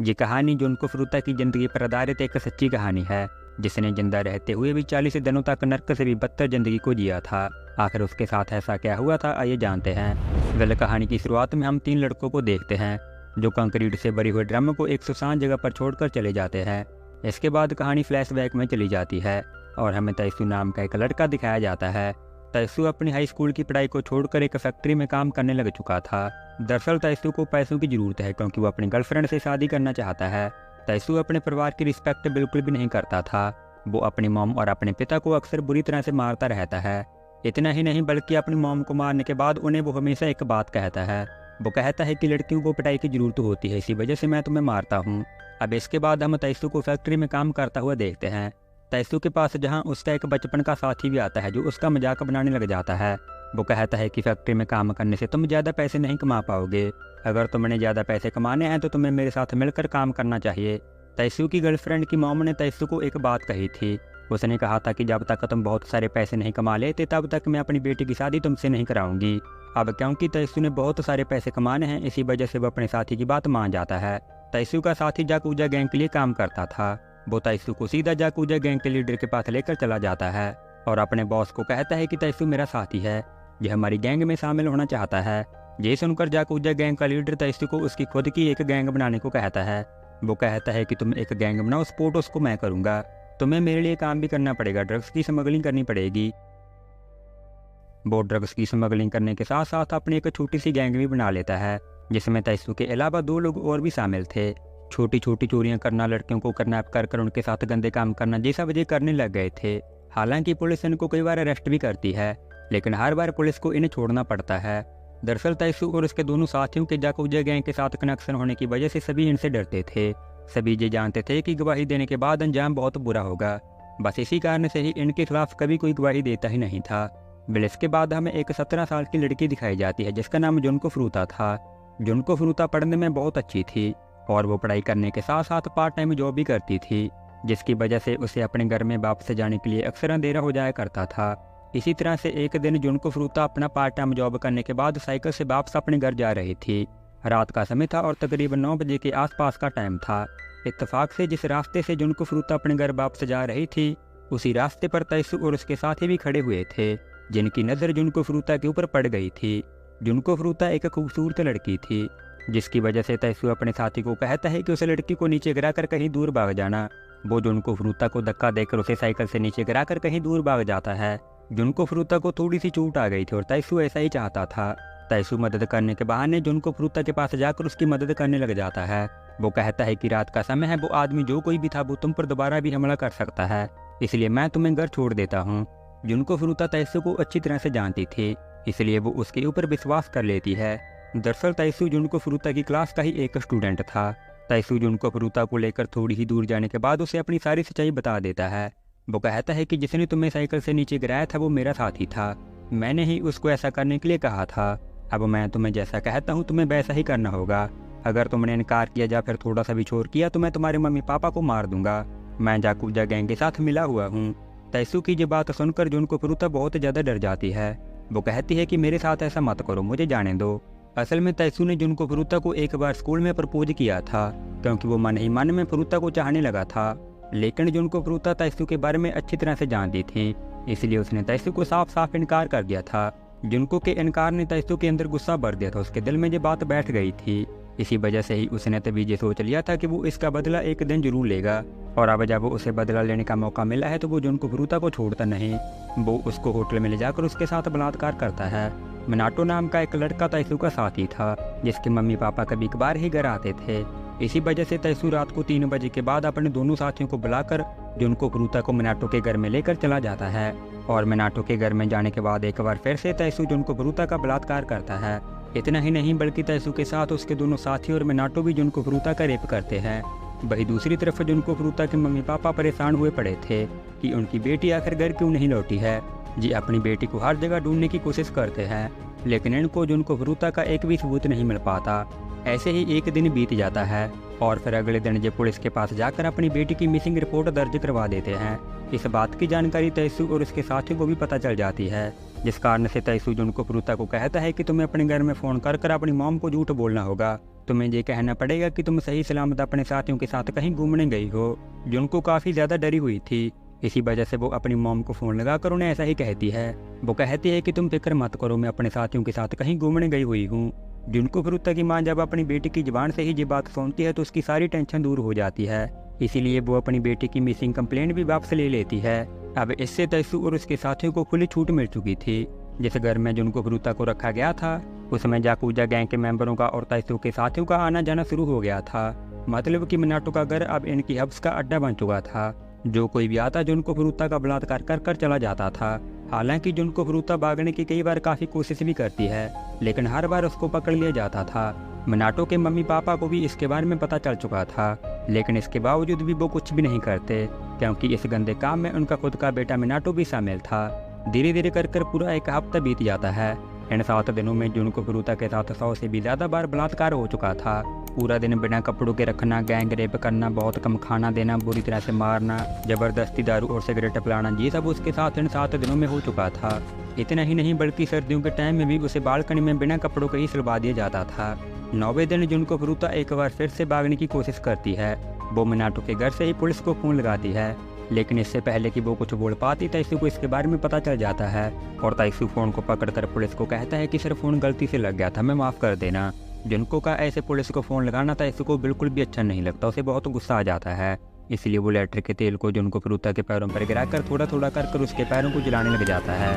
ये कहानी जुनको फ्रूता की ज़िंदगी पर आधारित एक सच्ची कहानी है, जिसने जिंदा रहते हुए भी 40 दिनों तक नर्क से भी बदतर ज़िंदगी को जिया था। आखिर उसके साथ ऐसा क्या हुआ था, आइए जानते हैं। वेल, कहानी की शुरुआत में हम 3 लड़कों को देखते हैं जो कंक्रीट से भरी हुए ड्रम को एक सुनसान जगह पर छोड़कर चले जाते हैं। इसके बाद कहानी फ्लैशबैक में चली जाती है और हमें तैसू नाम का एक लड़का दिखाया जाता है। तैसू अपनी हाई स्कूल की पढ़ाई को छोड़कर एक फैक्ट्री में काम करने लग चुका था। दरअसल तैसू को पैसों की ज़रूरत है क्योंकि वो अपनी गर्लफ्रेंड से शादी करना चाहता है। तैसू अपने परिवार की रिस्पेक्ट बिल्कुल भी नहीं करता था। वो अपनी मॉम और अपने पिता को अक्सर बुरी तरह से मारता रहता है। इतना ही नहीं बल्कि अपनी मॉम को मारने के बाद उन्हें वो हमेशा एक बात कहता है। वो कहता है कि लड़कियों को पिटाई की ज़रूरत होती है, इसी वजह से मैं तुम्हें मारता हूँ। अब इसके बाद हम तैसू को फैक्ट्री में काम करता हुआ देखते हैं। तैसू के पास जहाँ उसका एक बचपन का साथी भी आता है जो उसका मजाक बनाने लग जाता है। वो कहता है कि फैक्ट्री में काम करने से तुम ज़्यादा पैसे नहीं कमा पाओगे। अगर तुमने ज़्यादा पैसे कमाने हैं तो तुम्हें मेरे साथ मिलकर काम करना चाहिए। तैसू की गर्लफ्रेंड की मॉम ने तैसू को एक बात कही थी। उसने कहा था कि जब तक तुम बहुत सारे पैसे नहीं कमा लेते तब तक मैं अपनी बेटी की शादी तुमसे नहीं कराऊंगी। अब क्योंकि तैसू ने बहुत सारे पैसे कमाने हैं, इसी वजह से वो अपने साथी की बात मान जाता है। तैसू का साथी याकुजा गैंग के लिए काम करता था। वो तैसू को सीधा याकुजा गैंग के लीडर के पास लेकर चला जाता है और अपने बॉस को कहता है कि तैसू मेरा साथी है, यह हमारी गैंग में शामिल होना चाहता है। ये सुनकर याकुजा गैंग का लीडर तैसू को उसकी खुद की एक गैंग बनाने को कहता है। वो कहता है कि तुम एक गैंग बनाओ, सपोर्ट उसको मैं करूँगा। तुम्हें मेरे लिए काम भी करना पड़ेगा, ड्रग्स की स्मगलिंग करनी पड़ेगी। वो ड्रग्स की स्मगलिंग करने के साथ साथ अपनी एक छोटी सी गैंग भी बना लेता है, जिसमें तैसू के अलावा 2 लोग और भी शामिल थे। छोटी छोटी चोरियां करना, लड़कियों को किडनैप कर उनके साथ गंदे काम करना जैसा वजह करने लग गए थे। हालांकि पुलिस इनको कई बार अरेस्ट भी करती है, लेकिन हर बार पुलिस को इन्हें छोड़ना पड़ता है। दरअसल तैसू और उसके दोनों साथियों के याकुजा गैंग के साथ कनेक्शन होने की वजह से सभी इनसे डरते थे। सभी ये जानते थे कि गवाही देने के बाद अंजाम बहुत बुरा होगा। बस इसी कारण से ही इनके खिलाफ कभी कोई गवाही देता ही नहीं था। बिल इसके बाद हमें एक 17 साल की लड़की दिखाई जाती है जिसका नाम जुनको फ्रूता था। जुनको फ्रूता पढ़ने में बहुत अच्छी थी और वो पढ़ाई करने के साथ साथ पार्ट टाइम जॉब भी करती थी, जिसकी वजह से उसे अपने घर में वापस जाने के लिए अक्सर अंधेरा हो जाया करता था। इसी तरह से एक दिन जुनको फ्रूता अपना पार्ट टाइम जॉब करने के बाद साइकिल से वापस अपने घर जा रही थी। रात का समय था और तकरीबन 9 बजे के आसपास का टाइम था। इत्तेफाक से जिस रास्ते से जुनको फ्रूता अपने घर वापस जा रही थी, उसी रास्ते पर तैसू और उसके साथी भी खड़े हुए थे, जिनकी नज़र जुनको फ्रूता के ऊपर पड़ गई थी। जुनको फ्रूता एक खूबसूरत लड़की थी, जिसकी वजह से तैसू अपने साथी को कहता है कि उस लड़की को नीचे गिराकर कहीं दूर भाग जाना। वो जुनको फ्रूता को धक्का देकर उसे साइकिल से नीचे गिराकर कहीं दूर भाग जाता है। जुनको फ्रूता को थोड़ी सी चोट आ गई थी और तैसू ऐसा ही चाहता था। तैसू मदद करने के बहाने जुनको फ्रूता के पास जाकर उसकी मदद करने लग जाता है। वो कहता है कि रात का समय है, वो आदमी जो कोई भी था वो तुम पर दोबारा भी हमला कर सकता है, इसलिए मैं तुम्हें घर छोड़ देता हूँ। जुनको फ्रूता तैसू को अच्छी तरह से जानती थी, इसलिए वो उसके ऊपर विश्वास कर लेती है। दरअसल तैसू जुनको फ्रूता की क्लास का ही एक स्टूडेंट था। तैसू जुनको फ्रूता को लेकर थोड़ी ही दूर जाने के बाद उसे अपनी सारी सच्चाई बता देता है। वो कहता है कि जिसने तुम्हें साइकिल से नीचे गिराया था वो मेरा साथी था, मैंने ही उसको ऐसा करने के लिए कहा था। अब मैं तुम्हें जैसा कहता हूँ तुम्हें वैसा ही करना होगा। अगर तुमने इनकार किया या फिर थोड़ा सा भी शोर किया तो मैं तुम्हारे मम्मी पापा को मार दूंगा। मैं याकुजा गैंग के साथ मिला हुआ हूँ। तैसू की ये बात सुनकर जुनको फ्रूता बहुत ज़्यादा डर जाती है। वो कहती है कि मेरे साथ ऐसा मत करो, मुझे जाने दो। असल में तैसू ने जुनको फ्रूता को एक बार स्कूल में प्रपोज किया था, क्योंकि वो मन ही मन में फ्रूता को चाहने लगा था। लेकिन जुनको फ्रूता तैसू के बारे में अच्छी तरह से जानती थी, इसलिए उसने तैसू को साफ साफ इनकार कर दिया था। जुनको के इनकार ने तैसू के अंदर गुस्सा भर दिया था, उसके दिल में ये बात बैठ गई थी। इसी वजह से ही उसने तभी ये सोच लिया था कि वो इसका बदला एक दिन जरूर लेगा। और अब जब वो उसे बदला लेने का मौका मिला है तो वो जुनको फ्रूता को छोड़ता नहीं। वो उसको होटल में ले जाकर उसके साथ बलात्कार करता है। मिनाटो नाम का एक लड़का तैसू का साथी था, जिसके मम्मी पापा कभी कभार ही घर आते थे। इसी वजह से तैसू रात को 3 बजे के बाद अपने दोनों साथियों को बुलाकर जुनको फ्रूता को मिनाटो के घर में लेकर चला जाता है। और मिनाटो के घर में जाने के बाद एक बार फिर से तैसू जुनको फ्रूता का बलात्कार करता है। इतना ही नहीं बल्कि तैसू के साथ उसके दोनों साथी और मिनाटो भी जुनको फ्रूता का रेप करते हैं। वही दूसरी तरफ जुनको फ्रूता के मम्मी पापा परेशान हुए पड़े थे कि उनकी बेटी आखिर घर क्यों नहीं लौटी है। जी अपनी बेटी को हर जगह ढूंढने की कोशिश करते हैं, लेकिन इनको जुनको फ्रूता का एक भी सबूत नहीं मिल पाता। ऐसे ही एक दिन बीत जाता है और फिर अगले दिन ये पुलिस के पास जाकर अपनी बेटी की मिसिंग रिपोर्ट दर्ज करवा देते हैं। इस बात की जानकारी तैसू और उसके साथियों को भी पता चल जाती है, जिस कारण से तैसू जुनको फ्रूता को कहता है कि तुम्हें अपने घर में फ़ोन कर अपनी मॉम को झूठ बोलना होगा। तुम्हें ये कहना पड़ेगा कि तुम सही सलामत अपने साथियों के साथ कहीं घूमने गई हो। जुनको काफ़ी ज़्यादा डरी हुई थी। इसी वजह से वो अपनी मॉम को फ़ोन लगाकर उन्हें ऐसा ही कहती है। वो कहती है कि तुम फिक्र मत करो, मैं अपने साथियों के साथ कहीं घूमने गई हुई हूँ। जुनको फरुता की माँ जब अपनी बेटी की ज़ुबान से ही ये बात सुनती है तो उसकी सारी टेंशन दूर हो जाती है। इसीलिए वो अपनी बेटी की मिसिंग कंप्लेंट भी वापस ले लेती है। अब इससे तैसू और उसके साथियों को खुली छूट मिल चुकी थी। जिस घर में जुनको फरुता को रखा गया था उसमें जाकूजा गैंग के मेंबरों का और तैसू के साथियों का आना जाना शुरू हो गया था। मतलब कि मिनाटो का घर अब इनकी हब्स का अड्डा बन चुका था। जो कोई भी आता जुनको फरुता का बलात्कार कर चला जाता था। हालांकि जुनको फरुता भागने की कई बार काफ़ी कोशिश भी करती है, लेकिन हर बार उसको पकड़ लिया जाता था। मिनाटो के मम्मी पापा को भी इसके बारे में पता चल चुका था, लेकिन इसके बावजूद भी वो कुछ भी नहीं करते, क्योंकि इस गंदे काम में उनका खुद का बेटा मिनाटो भी शामिल था। धीरे धीरे कर पूरा एक हफ्ता बीत जाता है। इन 7 दिनों में जुनको फरुता के साथ 100 से भी ज़्यादा बार बलात्कार हो चुका था। पूरा दिन बिना कपड़ों के रखना, गैंग रेप करना, बहुत कम खाना देना, बुरी तरह से मारना, जबरदस्ती दारू और सिगरेट पिलाना, ये सब उसके साथ इन 7 दिनों में हो चुका था। इतना ही नहीं बल्कि सर्दियों के टाइम में भी उसे बालकनी में बिना कपड़ों के ही सुलवा दिया जाता था। 9वें दिन जुनको फरुता एक बार फिर से भागने की कोशिश करती है। वो मिनाटो के घर से ही पुलिस को फ़ोन लगाती है, लेकिन इससे पहले कि वो कुछ बोल पाती तैसू को इसके बारे में पता चल जाता है और तैसू फ़ोन को पकड़कर पुलिस को कहता है कि सर फ़ोन गलती से लग गया था, मैं माफ़ कर देना। जुनको का ऐसे पुलिस को फ़ोन लगाना तैसू को बिल्कुल भी अच्छा नहीं लगता, उसे बहुत गुस्सा आ जाता है। इसलिए वो लेटर के तेल को जुनको फरुता के पैरों पर गिराकर थोड़ा थोड़ा कर उसके पैरों को जलाने लग जाता है।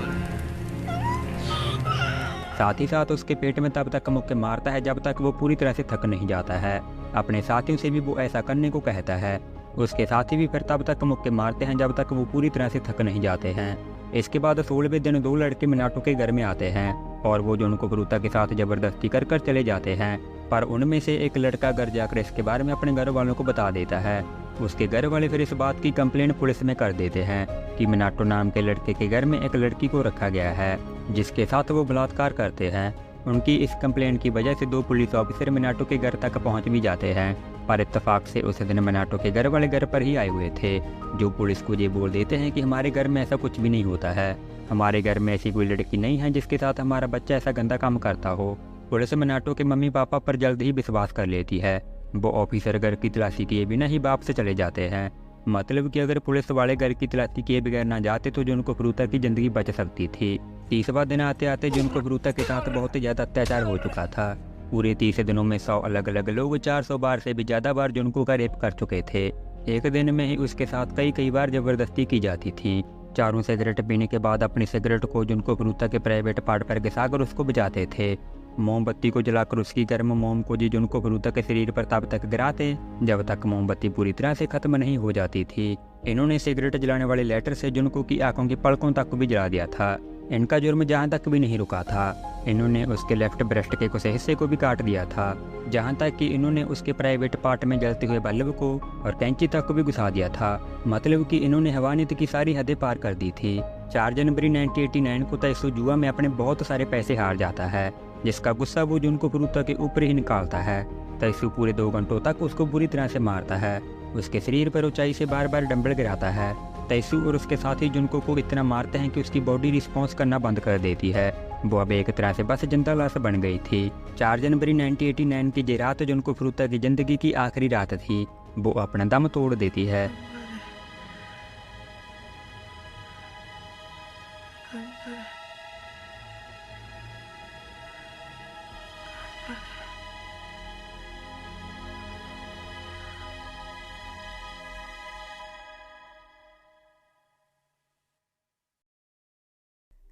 साथ ही साथ उसके पेट में तब तक मुक्के मारता है जब तक वो पूरी तरह से थक नहीं जाता है। अपने साथियों से भी वो ऐसा करने को कहता है। उसके साथी भी फिर तब तक मुक्के मारते हैं जब तक वो पूरी तरह से थक नहीं जाते हैं। इसके बाद 16वें दिन 2 लड़के मिनाटो के घर में आते हैं और वो जुनको फरुता के साथ ज़बरदस्ती कर चले जाते हैं, पर उनमें से एक लड़का घर जाकर इसके बारे में अपने घर वालों को बता देता है। उसके घर वाले फिर इस बात की कंप्लेंट पुलिस में कर देते हैं कि मिनाटो नाम के लड़के के घर में एक लड़की को रखा गया है जिसके साथ वो बलात्कार करते हैं। उनकी इस कंप्लेंट की वजह से 2 पुलिस ऑफिसर मिनाटो के घर तक पहुंच भी जाते हैं, पर इत्तेफाक से उस दिन मिनाटो के घर वाले घर पर ही आए हुए थे, जो पुलिस को ये बोल देते हैं कि हमारे घर में ऐसा कुछ भी नहीं होता है, हमारे घर में ऐसी कोई लड़की नहीं है जिसके साथ हमारा बच्चा ऐसा गंदा काम करता हो। पुलिस मिनाटो के मम्मी पापा पर जल्द ही विश्वास कर लेती है। वो ऑफिसर घर की तलाशी किए बिना ही बाप से चले जाते हैं। मतलब कि अगर पुलिस वाले घर की तलाशी किए बगैर ना जाते तो जुनको फरुता की ज़िंदगी बच सकती थी। 30वां दिन आते आते जुनको फरुता के साथ बहुत ज़्यादा अत्याचार हो चुका था। पूरे 30 दिनों में 100 अलग अलग लोग 400 बार से भी ज़्यादा बार जुनको का रेप कर चुके थे। एक दिन में ही उसके साथ कई बार ज़बरदस्ती की जाती थी। चारों सिगरेट पीने के बाद अपनी सिगरेट को जुनको फरुता के प्राइवेट पार्ट पर घिसाकर उसको बुझाते थे। मोमबत्ती को जलाकर उसकी गर्म मोम को जी जुनको फरुता के शरीर पर तब तक गिराते जब तक मोमबत्ती पूरी तरह से खत्म नहीं हो जाती थी। इन्होंने सिगरेट जलाने वाले लेटर से जुनको की आंखों की पलकों तक भी जला दिया था। इनका जुर्म जहाँ तक भी नहीं रुका था, इन्होंने उसके लेफ्ट ब्रेस्ट के कुछ हिस्से को भी काट दिया था, जहाँ तक कि इन्होंने उसके प्राइवेट पार्ट में जलते हुए बल्ब को और कैंची तक को भी घुसा दिया था। मतलब कि इन्होंने हवानियत की सारी हदें पार कर दी थी। 4 जनवरी 1989 को तैसू जुआ में अपने बहुत सारे पैसे हार जाता है, जिसका गुस्सा वो जुनको फरुता के ऊपर ही निकालता है। तैसू पूरे 2 घंटों तक उसको बुरी तरह से मारता है, उसके शरीर पर ऊंचाई से बार बार डंबल गिराता है। तैसू और उसके साथी जुनको को इतना मारते हैं कि उसकी बॉडी रिस्पॉन्स करना बंद कर देती है। वो अब एक तरह से बस जिंदा लाश बन गई थी। 4 जनवरी 1989 की ये रात जुनको फरुता की ज़िंदगी की आखिरी रात थी। वो अपना दम तोड़ देती है।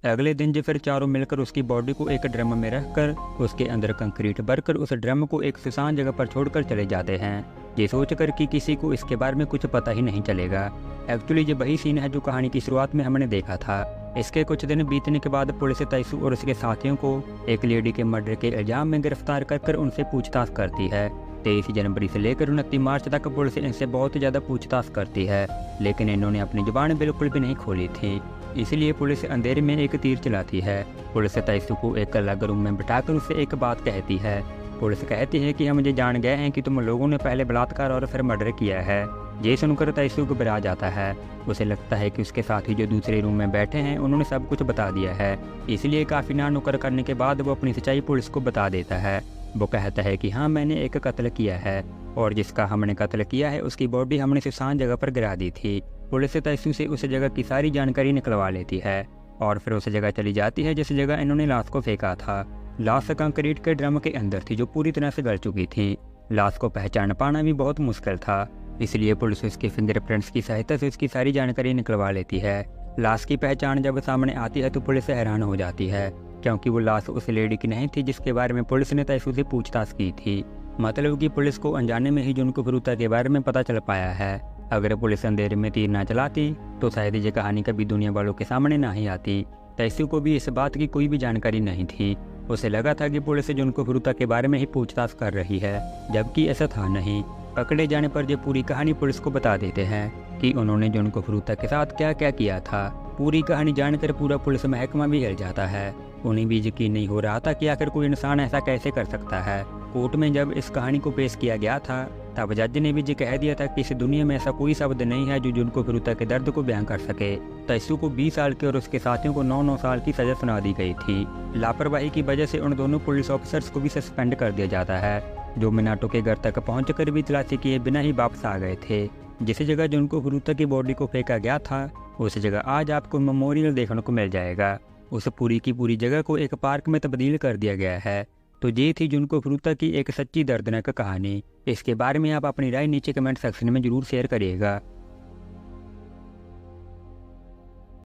अगले दिन जो फिर चारों मिलकर उसकी बॉडी को एक ड्रम में रखकर उसके अंदर कंक्रीट भरकर उस ड्रम को एक सुनसान जगह पर छोड़कर चले जाते हैं, ये सोचकर कि किसी को इसके बारे में कुछ पता ही नहीं चलेगा। एक्चुअली ये वही सीन है जो कहानी की शुरुआत में हमने देखा था। इसके कुछ दिन बीतने के बाद पुलिस तैसू और उसके साथियों को एक लेडी के मर्डर के इल्जाम में गिरफ्तार कर उनसे पूछताछ करती है। 23 जनवरी से लेकर 29 मार्च तक पुलिस इनसे बहुत ज़्यादा पूछताछ करती है, लेकिन इन्होंने अपनी जुबान बिल्कुल भी नहीं खोली थी। इसलिए पुलिस अंधेरे में एक तीर चलाती है। पुलिस तैसू को एक अलग रूम में बिठाकर उससे एक बात कहती है। पुलिस कहती है कि हम ये जान गए हैं कि तुम लोगों ने पहले बलात्कार और फिर मर्डर किया है। ये सुनकर तैसू घबरा जाता है। उसे लगता है कि उसके साथी जो दूसरे रूम में बैठे हैं उन्होंने सब कुछ बता दिया है, इसलिए काफ़ी ना नुकर करने के बाद वो अपनी सच्चाई पुलिस को बता देता है। वो कहता है कि हाँ, मैंने एक कत्ल किया है और जिसका हमने कत्ल किया है उसकी बॉडी हमने सुनसान जगह पर गिरा दी थी। पुलिस तयस्सू से उस जगह की सारी जानकारी निकलवा लेती है और फिर उस जगह चली जाती है जिस जगह इन्होंने लाश को फेंका था। लाश कंक्रीट के ड्रम के अंदर थी जो पूरी तरह से गल चुकी थी। लाश को पहचान पाना भी बहुत मुश्किल था, इसलिए पुलिस उसके फिंगरप्रिंट्स की सहायता से उसकी सारी जानकारी निकलवा लेती है। लाश की पहचान जब सामने आती है तो पुलिस हैरान हो जाती है, क्योंकि वो लाश उस लेडी की नहीं थी जिसके बारे में पुलिस ने तयस्सू से पूछताछ की थी। मतलब कि पुलिस को अनजाने में ही जुनको फरूता के बारे में पता चल पाया है। अगर पुलिस अंधेरे में तीर ना चलाती तो शायद ये कहानी कभी दुनिया वालों के सामने ना ही आती। तयस्सू को भी इस बात की कोई भी जानकारी नहीं थी। उसे लगा था कि पुलिस जुनको फरूता के बारे में ही पूछताछ कर रही है, जबकि ऐसा था नहीं। पकड़े जाने पर ये पूरी कहानी पुलिस को बता देते हैं कि उन्होंने जुनको फरूता के साथ क्या क्या किया था। पूरी कहानी जानकर पूरा पुलिस महकमा भी हिल जाता है। उन्हें भी यकीन नहीं हो रहा था कि आखिर कोई इंसान ऐसा कैसे कर सकता है। कोर्ट में जब इस कहानी को पेश किया गया था तब जज ने भी ये कह दिया था कि इस दुनिया में ऐसा कोई शब्द नहीं है जो जुनको फरूता के दर्द को बयां कर सके। तयस्सू को 20 साल की और उसके साथियों को 9-9 साल की सजा सुना दी गई थी। लापरवाही की वजह से उन दोनों पुलिस ऑफिसर्स को भी सस्पेंड कर दिया जाता है, जो मिनाटो के घर तक पहुंचकर भी तलाशी किए बिना ही वापस आ गए थे। जिस जगह जुनको फरूता की बॉडी को फेंका गया था उस जगह आज आपको मेमोरियल देखने को मिल जाएगा। उस पूरी की पूरी जगह को एक पार्क में तब्दील कर दिया गया है। तो ये थी जुनको फरूता की एक सच्ची दर्दनाक कहानी। इसके बारे में आप अपनी राय नीचे कमेंट सेक्शन में जरूर शेयर करिएगा।